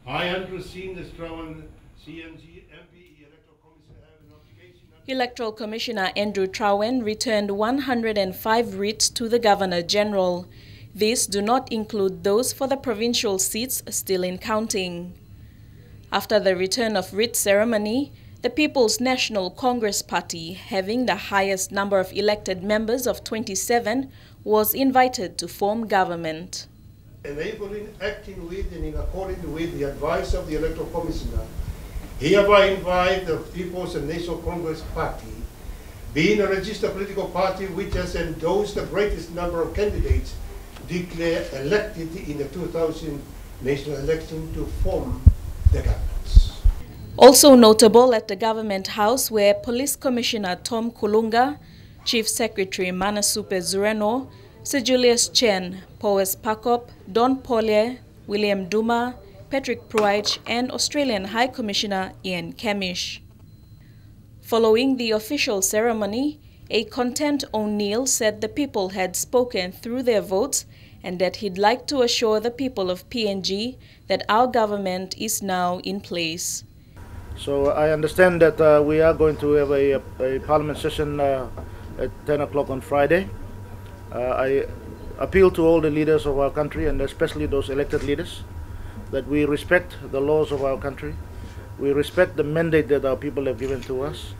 I, Andrew Singh, the Strawan CNG MP, Electoral Commissioner, have an obligation. Electoral Commissioner Andrew Trawen returned 105 writs to the Governor-General. These do not include those for the provincial seats still in counting. After the return of writ ceremony, the People's National Congress Party, having the highest number of elected members of 27, was invited to form government. Enabling, acting with and in accordance with the advice of the Electoral Commissioner, hereby invite the People's National Congress Party, being a registered political party which has endorsed the greatest number of candidates declared elected in the 2000 national election, to form the governments. Also notable at the Government House were Police Commissioner Tom Kulunga, Chief Secretary Manasupe Zureno, Sir Julius Chen, Powes Pakop, Don Polye, William Duma, Patrick Pruich, and Australian High Commissioner Ian Kemish. Following the official ceremony, a content O'Neill said the people had spoken through their votes and that he'd like to assure the people of PNG that our government is now in place. So I understand that we are going to have a parliament session at 10 o'clock on Friday. I appeal to all the leaders of our country, and especially those elected leaders, that we respect the laws of our country. We respect the mandate that our people have given to us,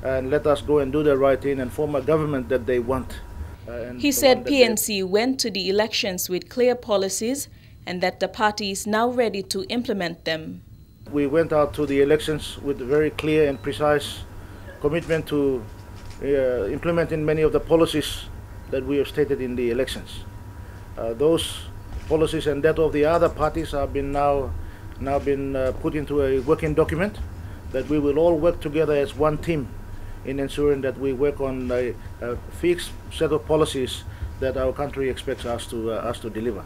and let us go and do the right thing and form a government that they want. He said PNC went to the elections with clear policies and that the party is now ready to implement them. We went out to the elections with a very clear and precise commitment to implementing many of the policies that we have stated in the elections. Those policies and that of the other parties have been now been put into a working document that we will all work together as one team in ensuring that we work on a fixed set of policies that our country expects us to deliver.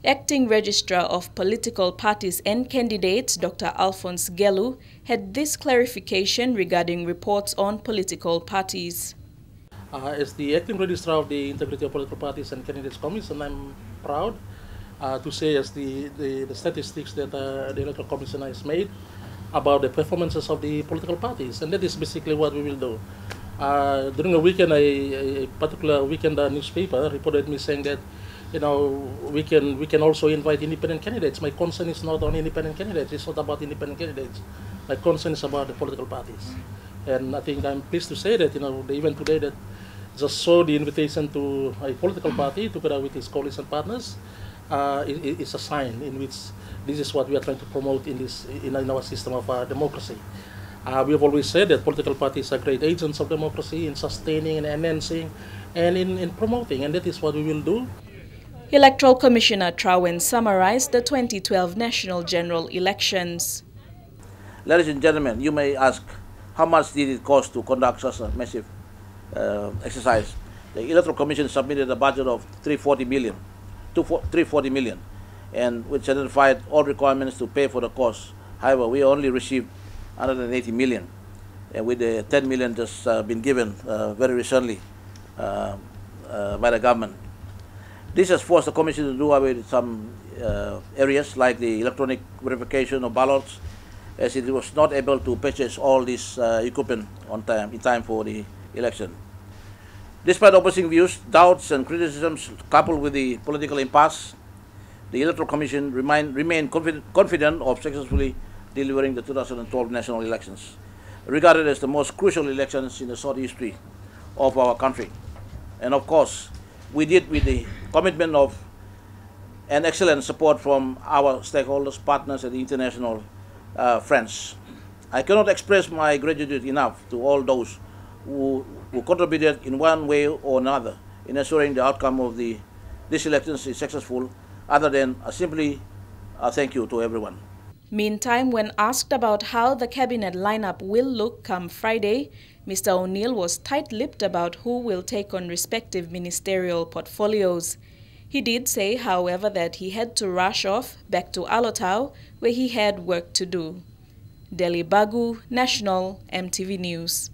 Acting Registrar of Political Parties and Candidates, Dr. Alphonse Gelu, had this clarification regarding reports on political parties. As the Acting Registrar of the Integrity of Political Parties and Candidates Commission, I'm proud to say as the statistics that the Electoral Commission has made about the performances of the political parties, and that is basically what we will do. During the weekend, a particular weekend newspaper reported me saying that, you know, we can also invite independent candidates. My concern is not on independent candidates. It's not about independent candidates. My concern is about the political parties. And I think I'm pleased to say that, you know, the event today that just saw the invitation to a political party together with its coalition partners is a sign in which this is what we are trying to promote in our system of democracy. We have always said that political parties are great agents of democracy in sustaining and enhancing and in promoting, and that is what we will do. Electoral Commissioner Trawen summarized the 2012 National General Elections. Ladies and gentlemen, you may ask, how much did it cost to conduct such a massive exercise? The Electoral Commission submitted a budget of 340 million, and which identified all requirements to pay for the cost. However, we only received 180 million, and with the 10 million just been given very recently by the government. This has forced the Commission to do away with some areas like the electronic verification of ballots, as it was not able to purchase all this equipment in time for the election. Despite opposing views, doubts and criticisms coupled with the political impasse, the Electoral Commission remained confident of successfully delivering the 2012 national elections, regarded as the most crucial elections in the short history of our country. And of course, we did with the commitment of and excellent support from our stakeholders, partners, and international friends. I cannot express my gratitude enough to all those who contributed in one way or another in ensuring the outcome of these elections is successful, other than simply a thank you to everyone. Meantime, when asked about how the cabinet lineup will look come Friday, Mr. O'Neill was tight-lipped about who will take on respective ministerial portfolios. He did say, however, that he had to rush off back to Alotau, where he had work to do. Delhi Bagu, National EMTV News.